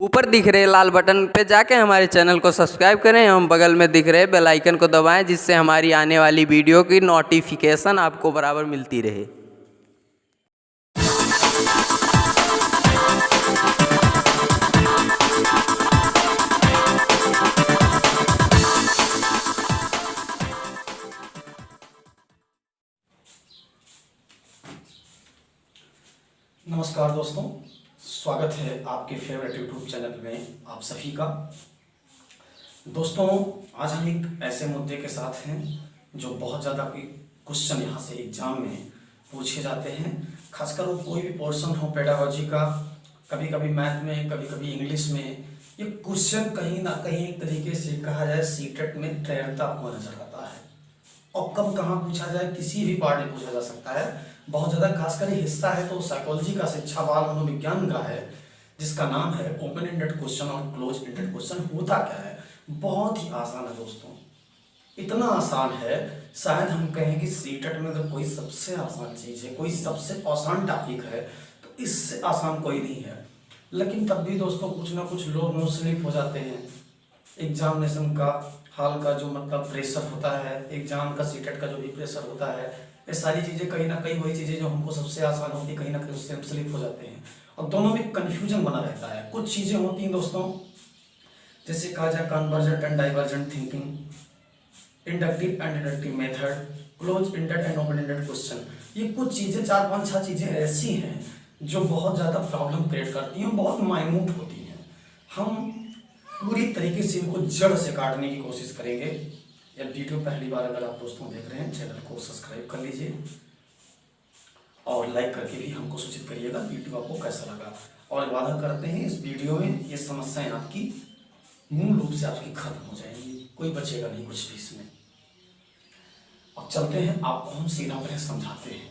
ऊपर दिख रहे लाल बटन पे जाके हमारे चैनल को सब्सक्राइब करें एवं बगल में दिख रहे बेल आइकन को दबाएं, जिससे हमारी आने वाली वीडियो की नोटिफिकेशन आपको बराबर मिलती रहे। नमस्कार दोस्तों, स्वागत है आपके फेवरेट यूट्यूब चैनल में आप सभी का। दोस्तों, आज हम एक ऐसे मुद्दे के साथ हैं जो बहुत ज़्यादा क्वेश्चन यहाँ से एग्जाम में पूछे जाते हैं। खासकर वो कोई भी पोर्शन हो पेडागोजी का, कभी कभी मैथ में, कभी कभी इंग्लिश में, ये क्वेश्चन कहीं ना कहीं एक तरीके से कहा जाए सीटेट में तैरता हुआ नजर आता है। और कब कहाँ पूछा जाए, किसी भी पार्ट में पूछा जा सकता है। बहुत ज़्यादा खासकर हिस्सा है तो साइकोलॉजी का, शिक्षा बाल मनोविज्ञान का है, जिसका नाम है ओपन एंडेड क्वेश्चन और क्लोज एंडेड क्वेश्चन। होता क्या है, बहुत ही आसान है दोस्तों। इतना आसान है, शायद हम कहें कि सीटेट में अगर कोई सबसे आसान चीज़ है, कोई सबसे आसान टॉपिक है, तो इससे आसान कोई नहीं है। लेकिन तब भी दोस्तों कुछ ना कुछ लोग नो स्लिप हो जाते हैं। एग्जामिनेशन का हाल का जो प्रेशर होता है, एग्जाम का सीटेट का जो भी प्रेशर होता है, ये सारी चीज़ें कहीं ना कहीं वही चीज़ें जो हमको सबसे आसान होती है, कहीं ना कहीं उससे हम स्लिप हो जाते हैं और दोनों में कन्फ्यूजन बना रहता है। कुछ चीज़ें होती हैं दोस्तों, जैसे कहा जाए convergent and divergent thinking, inductive and deductive method, close ended and open ended question. ये कुछ चीज़ें, 4-5-6 चीज़ें ऐसी हैं जो बहुत ज़्यादा प्रॉब्लम क्रिएट करती हैं, बहुत माइन्यूट होती हैं। हम पूरी तरीके से इनको जड़ से काटने की कोशिश करेंगे। या वीडियो पहली बार अगर आप दोस्तों देख रहे हैं, चैनल को सब्सक्राइब कर लीजिए और लाइक करके भी हमको सूचित करिएगा वीडियो आपको कैसा लगा। और वादा करते हैं इस वीडियो में ये समस्याएं आपकी मूल रूप से आपकी खत्म हो जाएंगी, कोई बचेगा नहीं कुछ भी इसमें। अब चलते हैं, आपको हम सीधा पहले समझाते हैं,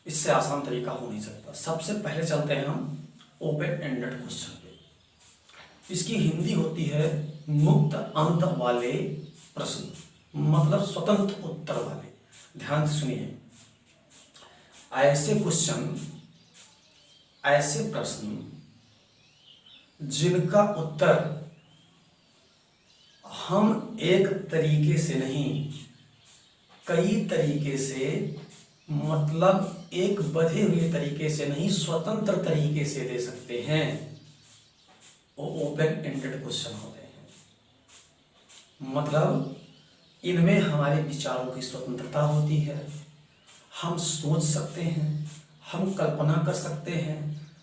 इससे आसान तरीका हो नहीं सकता। सबसे पहले चलते हैं हम ओपन एंडेड क्वेश्चन पे। इसकी हिंदी होती है मुक्त अंत वाले प्रश्न, मतलब स्वतंत्र उत्तर वाले। ध्यान से सुनिए, ऐसे क्वेश्चन, ऐसे प्रश्न जिनका उत्तर हम एक तरीके से नहीं, कई तरीके से, मतलब एक बधे हुए तरीके से नहीं, स्वतंत्र तरीके से दे सकते हैं, वो ओपन एंडेड क्वेश्चन होते हैं। मतलब इनमें हमारे विचारों की स्वतंत्रता होती है, हम सोच सकते हैं, हम कल्पना कर सकते हैं,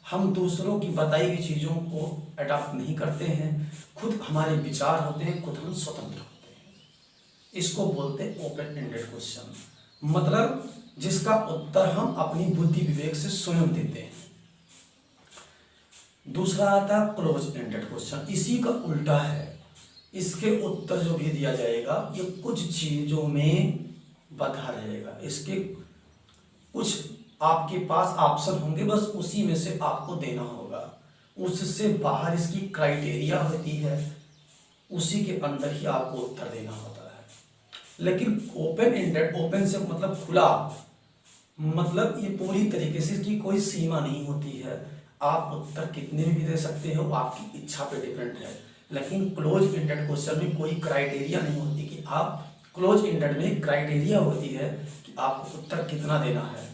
हम दूसरों की बताई हुई चीज़ों को अडॉप्ट नहीं करते हैं, खुद हमारे विचार होते हैं, खुद हम स्वतंत्र होते हैं। इसको बोलते हैं ओपन एंडेड क्वेश्चन, मतलब जिसका उत्तर हम अपनी बुद्धि विवेक से स्वयं देते हैं। दूसरा आता है क्लोज एंडेड क्वेश्चन, इसी का उल्टा है। इसके उत्तर जो भी दिया जाएगा ये कुछ चीजों में बंधा रहेगा, इसके कुछ आपके पास ऑप्शन होंगे, बस उसी में से आपको देना होगा। उससे बाहर इसकी क्राइटेरिया होती है, उसी के अंदर ही आपको उत्तर देना होता है। लेकिन ओपन एंडेड, ओपन से मतलब खुला, मतलब ये पूरी तरीके से इसकी कोई सीमा नहीं होती है, आप उत्तर कितने भी दे सकते हो, आपकी इच्छा पे डिपेंड है। लेकिन क्लोज एंडेड क्वेश्चन में कोई क्राइटेरिया नहीं होती कि आप, क्लोज एंडेड में क्राइटेरिया होती है कि आपको उत्तर कितना देना है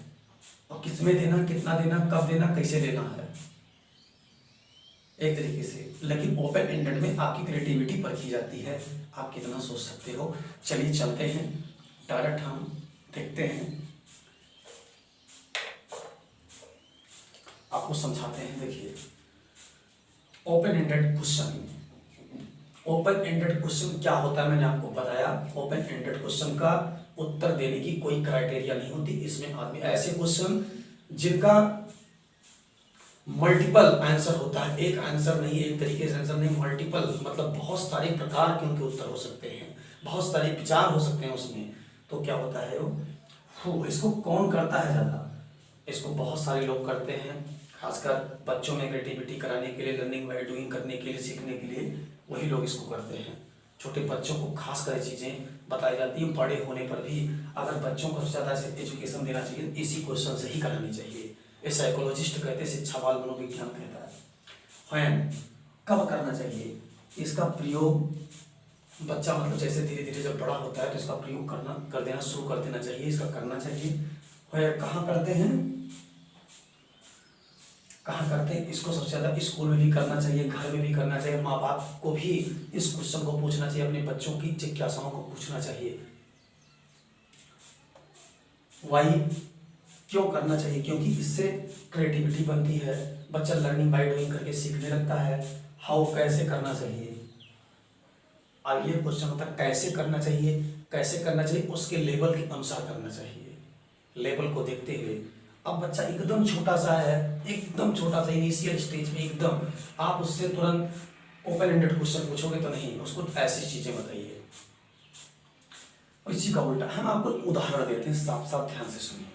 और किसमें देना, कितना देना, कब देना, कैसे देना है, एक तरीके से। लेकिन ओपन एंडेड में आपकी क्रिएटिविटी परखी जाती है, आप कितना सोच सकते हो। चलिए चलते हैं, डायरेक्ट हम देखते हैं, आपको समझाते हैं। देखिए, open ended question, open ended question क्या होता है मैंने आपको बताया। ओपन एंडेड क्वेश्चन का उत्तर देने की कोई क्राइटेरिया नहीं होती। इसमें आदमी, ऐसे क्वेश्चन जिनका मल्टीपल आंसर होता है, एक आंसर नहीं, एक तरीके से आंसर नहीं, मल्टीपल, मतलब बहुत सारे प्रकार के उनके उत्तर हो सकते हैं, बहुत सारे विचार हो सकते हैं उसमें। तो क्या होता है वो, इसको कौन करता है ज्यादा, इसको बहुत सारे लोग करते हैं, खासकर बच्चों में क्रिएटिविटी कराने के लिए, लर्निंग बाय डूइंग करने के लिए, सीखने के लिए वही लोग इसको करते हैं। छोटे बच्चों को खास कर चीज़ें बताई जाती हैं। बड़े होने पर भी अगर बच्चों को ज़्यादा से एजुकेशन देना चाहिए, इसी क्वेश्चन से ही करानी चाहिए। ये साइकोलॉजिस्ट कहते हैं, शिक्षा बाल मनोविज्ञान कहता है। कब करना चाहिए, इसका प्रयोग बच्चा मतलब जैसे धीरे धीरे जब बड़ा होता है तो इसका प्रयोग कर देना शुरू कर देना चाहिए, इसका करना चाहिए। और कहाँ करते हैं, कहाँ करते हैं, इसको सबसे ज़्यादा स्कूल में भी करना चाहिए, घर में भी करना चाहिए। माँ बाप को भी इस क्वेश्चन को पूछना चाहिए, अपने बच्चों की जिज्ञासाओं को पूछना चाहिए। वाई क्यों करना चाहिए, क्योंकि इससे क्रिएटिविटी बनती है, बच्चा लर्निंग बाय डूइंग करके सीखने लगता है। हाउ कैसे करना चाहिए, अब ये क्वेश्चन होता है कैसे करना चाहिए, कैसे करना चाहिए उसके लेवल के अनुसार करना चाहिए, लेवल को देखते हुए। अब बच्चा एकदम छोटा सा है, एकदम छोटा सा इनिशियल स्टेज में, एकदम आप उससे तुरंत ओपन एंडेड क्वेश्चन पूछोगे तो नहीं, उसको ऐसी चीजें बताइए। इसी का उल्टा हम आपको उदाहरण देते हैं, साफ साफ ध्यान से सुनिए।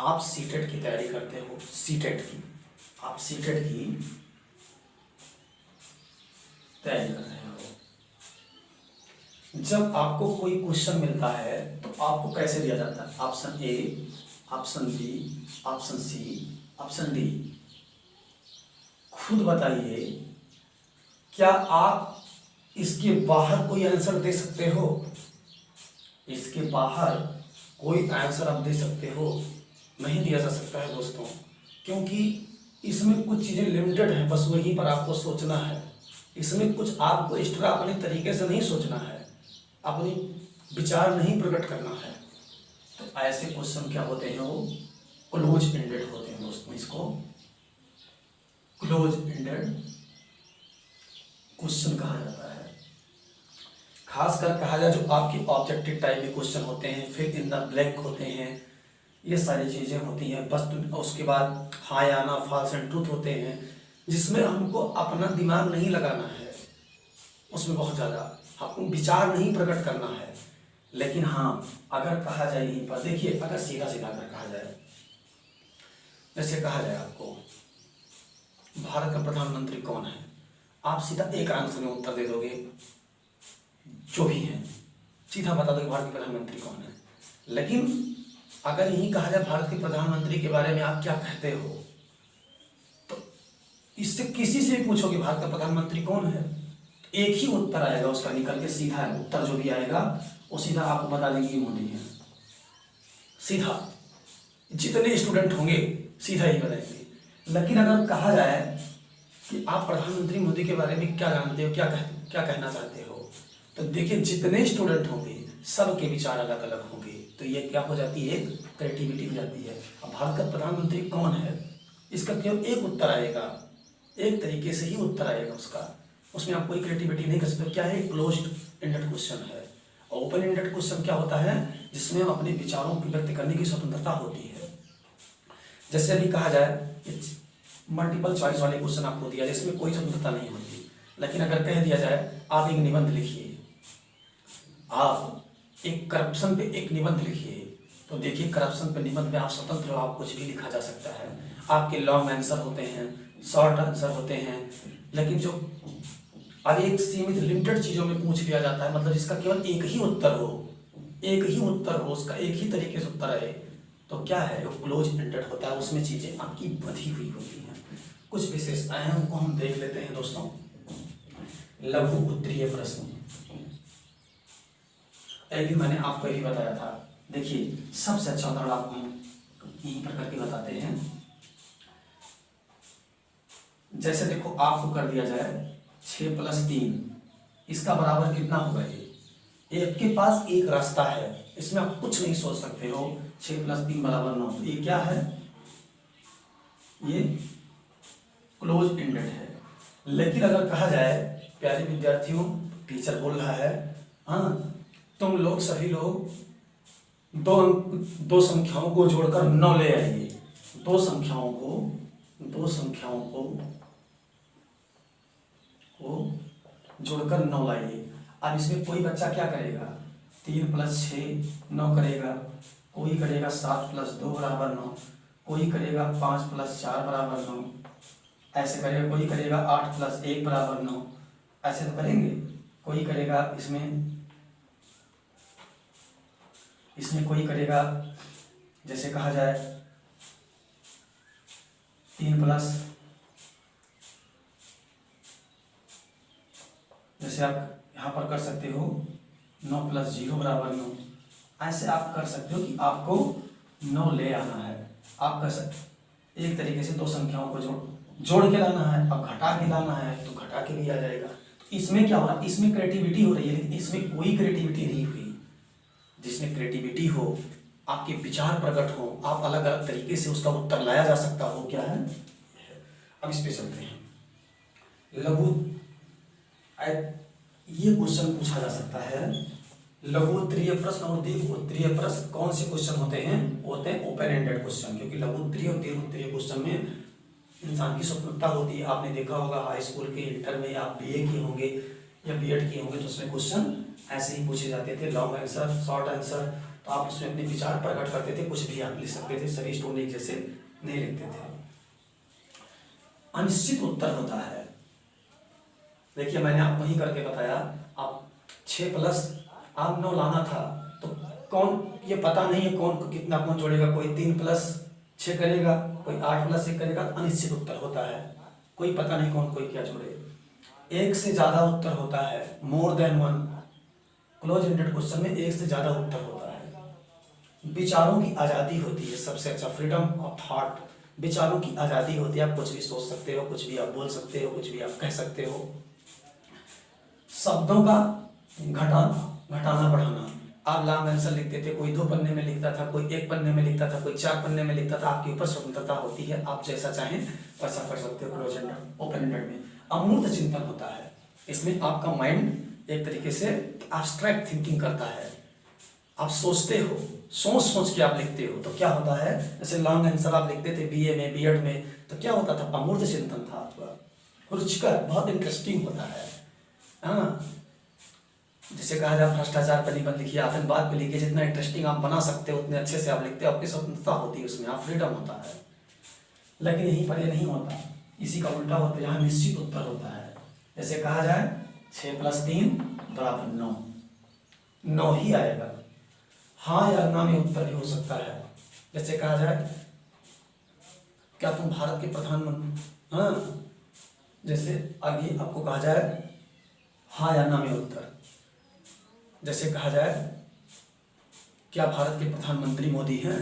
आप सीटेट की तैयारी करते हो, सीटेट की, आप सीटेट की तैयारी कर रहे हो, जब आपको कोई क्वेश्चन मिलता है तो आपको कैसे दिया जाता है, option A, option B, option C, option D. खुद बताइए क्या आप इसके बाहर कोई आंसर दे सकते हो, इसके बाहर कोई आंसर आप दे सकते हो? नहीं दिया जा सकता है दोस्तों, क्योंकि इसमें कुछ चीजें लिमिटेड हैं, बस वहीं पर आपको सोचना है। इसमें कुछ आपको एक्स्ट्रा अपने तरीके से नहीं सोचना है, अपनी विचार नहीं प्रकट करना है। तो ऐसे क्वेश्चन क्या होते हैं, वो क्लोज एंडेड होते हैं दोस्तों, इसको क्लोज एंडेड क्वेश्चन कहा जाता है। खासकर कहा जाए जो आपके ऑब्जेक्टिव टाइप के क्वेश्चन होते हैं, फिर इन द ब्लैंक होते हैं, ये सारी चीजें होती हैं। बस उसके बाद हाँ या ना, फॉल्स एंड ट्रूथ होते हैं, जिसमें हमको अपना दिमाग नहीं लगाना है, उसमें बहुत ज़्यादा आपको विचार नहीं प्रकट करना है। लेकिन हाँ, अगर कहा जाए यहीं पर देखिए, अगर सीधा सीधा अगर कहा जाए, जैसे कहा जाए आपको भारत का प्रधानमंत्री कौन है, आप सीधा एक आंसर में उत्तर दे दोगे, जो भी है सीधा बता दोगे भारत के प्रधानमंत्री कौन है। लेकिन अगर यही कहा जाए भारत के प्रधानमंत्री के बारे में आप क्या कहते हो, तो इससे किसी से भी पूछोगे भारत का प्रधानमंत्री कौन है, एक ही उत्तर आएगा उसका निकल के, सीधा है उत्तर जो भी आएगा वो सीधा आपको बता देंगे कि मोदी है। सीधा जितने स्टूडेंट होंगे सीधा ही बताएंगे। लेकिन अगर कहा जाए कि आप प्रधानमंत्री मोदी के बारे में क्या जानते हो, क्या कहना चाहते हो, तो देखिए जितने स्टूडेंट होंगे सबके विचार अलग अलग होंगे, तो ये क्या हो जाती है, एक क्रिएटिविटी हो जाती है। अब भारत का प्रधानमंत्री कौन है, इसका केवल एक उत्तर आएगा, एक तरीके से ही उत्तर आएगा उसका, उसमें आप कोई क्रिएटिविटी नहीं कर सकते। क्या है, क्लोज्ड एंडेड क्वेश्चन है। ओपन एंडेड क्वेश्चन क्या होता है, जिसमें हम अपने विचारों को व्यक्त करने की स्वतंत्रता होती है। जैसे अभी कहा जाए मल्टीपल चॉइस वाले क्वेश्चन आपको दिया, जिसमें कोई स्वतंत्रता नहीं होती। लेकिन अगर कह दिया जाए आप एक निबंध लिखिए, आप एक करप्शन पे एक निबंध लिखिए, तो देखिए करप्शन पे निबंध में आप स्वतंत्र हो, आप कुछ भी लिखा जा सकता है। आपके लॉन्ग आंसर होते हैं, शॉर्ट आंसर होते हैं, लेकिन जो अब एक सीमित लिमिटेड चीजों में पूछ लिया जाता है, मतलब जिसका केवल एक ही उत्तर हो, एक ही उत्तर हो, उसका एक ही तरीके से उत्तर आए, तो क्या है, वो क्लोज एंडेड होता है। उसमें चीजें आपकी बंधी हुई होती हैं। कुछ विशेषताएं हैं, उनको हम देख लेते हैं दोस्तों। लघु उत्तरीय प्रश्न, एक दिन मैंने आपको यही बताया था। देखिए सबसे अच्छा उदाहरण आपको हम यहीं पर करके बताते हैं। जैसे देखो आपको कर दिया जाए 6 + 3, इसका बराबर कितना होगा, ये आपके पास एक रास्ता है, इसमें आप कुछ नहीं सोच सकते हो। 6 + 3 = 9, ये क्या है, ये क्लोज एंडेड है। लेकिन अगर कहा जाए प्यारे विद्यार्थियों, टीचर बोल रहा है, हाँ तुम लोग सभी लोग दो संख्याओं को जोड़कर 9 ले आइए। दो संख्याओं को जोड़कर 9 लाइए। अब इसमें कोई बच्चा क्या करेगा, 3 + 6 9 करेगा, कोई करेगा 7 + 2 = 9, कोई करेगा 5 + 4 = 9, ऐसे करेगा, कोई करेगा 8 + 1 = 9, ऐसे तो करेंगे। कोई करेगा इसमें कोई करेगा, जैसे कहा जाए 3 + जैसे आप यहाँ पर कर सकते हो 9 + 0 = 9। ऐसे आप कर सकते हो कि आपको 9 ले आना है। आप कर सकते एक तरीके से दो संख्याओं को जोड़ के लाना है। अब घटा के लाना है तो घटा के भी आ जाएगा। तो इसमें क्या हो रहा है, इसमें क्रिएटिविटी हो रही है, लेकिन इसमें कोई क्रिएटिविटी नहीं हुई। जिसमें क्रिएटिविटी हो, आपके विचार प्रकट हो, आप अलग अलग तरीके से उसका उत्तर लाया जा सकता हो, क्या है। अब इस पे चलते हैं। लघु ये क्वेश्चन पूछा जा सकता है। लघु उत्तरीय प्रश्न और दीर्घ उत्तरीय प्रश्न कौन से क्वेश्चन होते हैं, होते हैं ओपन एंडेड क्वेश्चन। क्योंकि लघु उत्तरीय और दीर्घ उत्तरीय क्वेश्चन में इंसान की स्वतंत्रता होती है। आपने देखा होगा हाई स्कूल के इंटर में आप बीए किए होंगे या बीएड किए होंगे, तो उसमें क्वेश्चन ऐसे ही पूछे जाते थे, लॉन्ग आंसर, शॉर्ट आंसर। तो आप उसमें अपने विचार प्रकट करते थे, कुछ भी आप लिख सकते थे, सभी स्टूडेंट एक जैसे नहीं लिखते थे। अनिश्चित उत्तर होता है। देखिए मैंने आपको ही करके बताया, आप 6+ आप 9 लाना था, तो कौन, ये पता नहीं है कौन कितना कौन जोड़ेगा। कोई 3+6 करेगा, कोई 8+1 करेगा, तो अनिश्चित उत्तर होता है। कोई पता नहीं कौन कोई क्या जोड़े। एक से ज्यादा उत्तर होता है, more than 1। Close ended question में एक से ज्यादा उत्तर होता है। विचारों की आजादी होती है, सबसे अच्छा फ्रीडम ऑफ थॉट। विचारों की आजादी होती है, आप कुछ भी सोच सकते हो, कुछ भी आप बोल सकते हो, कुछ भी आप कह सकते हो। शब्दों का घटाना बढ़ाना। आप लॉन्ग आंसर लिखते थे, कोई 2 पन्ने में लिखता था, कोई 1 पन्ने में लिखता था, कोई 4 पन्ने में लिखता था। आपके ऊपर स्वतंत्रता होती है, आप जैसा चाहें वैसा कर सकते हो। क्लोज एंडेड, ओपन एंडेड में अमूर्त चिंतन होता है। इसमें आपका माइंड एक तरीके से एब्स्ट्रैक्ट थिंकिंग करता है। आप सोचते हो, सोच के आप लिखते हो। तो क्या होता है, जैसे लॉन्ग आंसर आप लिखते थे बीए में, बीएड में, तो क्या होता था, अमूर्त चिंतन था आपका। रुचिकर, बहुत इंटरेस्टिंग होता है। हाँ, जिसे कहा जाए भ्रष्टाचार पर निबंध लिखिए, आतंकवाद पे लिखिए, जितना इंटरेस्टिंग आप बना सकते हो उतने अच्छे से आप लिखते हो। आपकी स्वतंत्रता होती है उसमें, आप फ्रीडम होता है। लेकिन यहीं पर ये नहीं होता, इसी का उल्टा होता है। यहाँ निश्चित उत्तर होता है। जैसे कहा जाए 6 + 3 = 9, 9 ही आएगा। हाँ या ना में उत्तर भी हो सकता है। जैसे कहा जाए क्या तुम भारत के प्रधानमंत्री, हाँ, जैसे आगे आपको कहा जाए हाँ या ना में उत्तर। जैसे कहा जाए क्या भारत के प्रधानमंत्री मोदी हैं,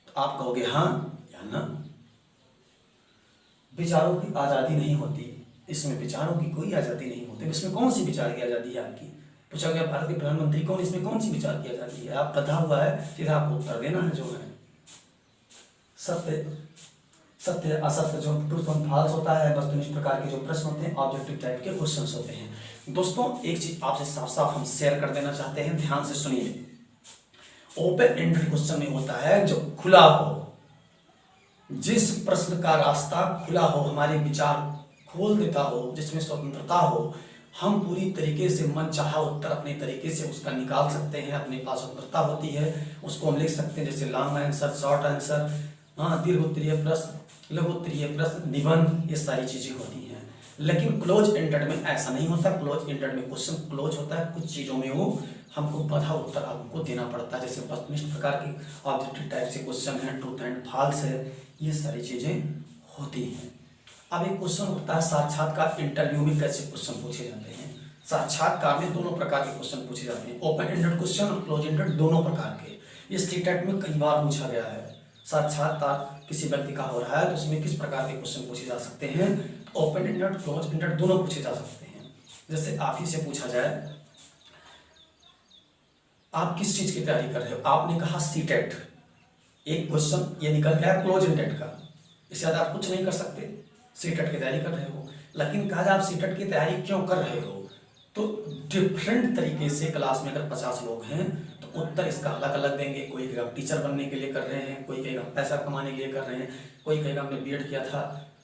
तो आप कहोगे हाँ या ना। विचारों की आज़ादी नहीं होती, इसमें विचारों की कोई आज़ादी नहीं होती। इसमें कौन सी विचार की आज़ादी है आपकी, पूछा गया भारत के प्रधानमंत्री कौन, इसमें कौन सी विचार की आज़ादी है। आप बधा हुआ है, सीधा आपको उत्तर देना है जो है। सत्य असत्य, जो ट्रूथ और फॉल्स होता है, वस्तुनिष्ठ प्रकार के जो प्रश्न होते हैं, ऑब्जेक्टिव टाइप के क्वेश्चंस होते हैं। दोस्तों एक चीज आपसे साफ साफ हम शेयर कर देना चाहते हैं, ध्यान से सुनिए। ओपन एंडेड क्वेश्चन में होता है जो खुला हो, जिस प्रश्न का रास्ता खुला हो, हमारे विचार खोल देता हो, जिसमें स्वतंत्रता हो, हम पूरी तरीके से मन चाहा उत्तर अपने तरीके से उसका निकाल सकते हैं। अपने पास स्वतंत्रता होती है, उसको हम लिख सकते हैं। जैसे लॉन्ग आंसर, शॉर्ट आंसर, हाँ, दीर्घ उत्तरीय प्रश्न, लघु उत्तरीय प्रश्न, निबंध, ये सारी चीजें होती हैं। लेकिन क्लोज एंडेड में ऐसा नहीं होता। क्लोज एंडेड में क्वेश्चन क्लोज होता है, कुछ चीजों में वो हमको बधा उत्तर आपको देना पड़ता है। जैसे वस्तुनिष्ठ प्रकार के ऑब्जेक्टिव टाइप से क्वेश्चन है, ट्रूथ एंड फॉल्स है, ये सारी चीजें होती हैं। अब एक क्वेश्चन होता है साक्षात्कार, इंटरव्यू में कैसे क्वेश्चन पूछे जाते हैं। साक्षात्कार में दोनों प्रकार के क्वेश्चन पूछे जाते हैं, ओपन एंडेड क्वेश्चन और क्लोज एंडेड, दोनों प्रकार के। ये सीटेट में कई बार पूछा गया है। साक्षात्कार किसी व्यक्ति का हो रहा है तो उसमें किस प्रकार के क्वेश्चन पूछे जा सकते हैं, ओपन एंडेड, क्लोज एंडेड, दोनों पूछे जा सकते हैं। जैसे आप ही से पूछा जाए आप किस चीज की तैयारी कर रहे हो, आपने कहा सीटेट, एक क्वेश्चन ये निकल गया क्लोज एंडेड का, इससे ज्यादा आप कुछ नहीं कर सकते। सीटेट की तैयारी कर रहे हो, लेकिन कहा जाए आप सीटेट की तैयारी क्यों कर रहे हो, तो डिफरेंट तरीके से क्लास में अगर 50 लोग हैं तो उत्तर इसका अलग अलग देंगे। कोई कहेगा टीचर बनने के लिए कर रहे हैं, कोई कहेगा पैसा कमाने के लिए कर रहे हैं, कोई कहेगा हमने बीएड किया था,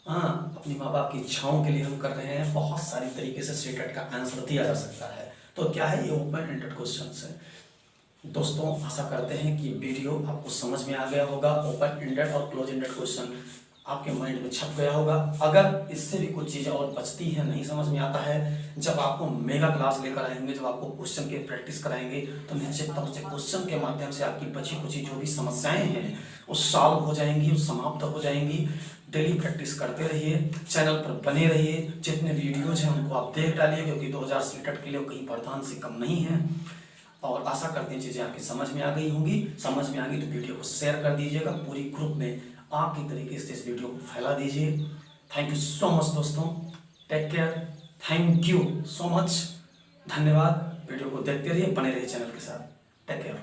हाँ, अपनी माँ बाप की इच्छाओं के लिए हम कर रहे हैं। बहुत सारी तरीके से सीटेट का आंसर दिया जा सकता है। तो क्या है, ये ओपन एंडेड क्वेश्चन है। दोस्तों आशा करते हैं कि वीडियो आपको समझ में आ गया होगा। ओपन एंडेड और क्लोज एंडेड क्वेश्चन आपके माइंड में छप गया होगा। अगर इससे भी कुछ चीज़ें और बचती हैं, नहीं समझ में आता है, जब आपको मेगा क्लास लेकर आएंगे, जब आपको क्वेश्चन की प्रैक्टिस कराएंगे, तो निश्चित तौर से क्वेश्चन के माध्यम से आपकी बची कुची जो भी समस्याएं हैं वो सॉल्व हो जाएंगी, वो समाप्त हो जाएंगी। डेली प्रैक्टिस करते रहिए, चैनल पर बने रहिए, जितने वीडियोज हैं उनको आप देख डालिए, क्योंकि 2000 सिलेक्टेड के लिए कहीं प्रावधान से कम नहीं है। और आशा करते हैं चीज़ें आपकी समझ में आ गई होंगी। समझ में आ गई तो वीडियो को शेयर कर दीजिएगा, पूरी ग्रुप में आपकी तरीके से इस वीडियो को फैला दीजिए। थैंक यू सो मच दोस्तों, take care, thank you so much, धन्यवाद। वीडियो को देखते रहिए, बने रहिए चैनल के साथ। Take care.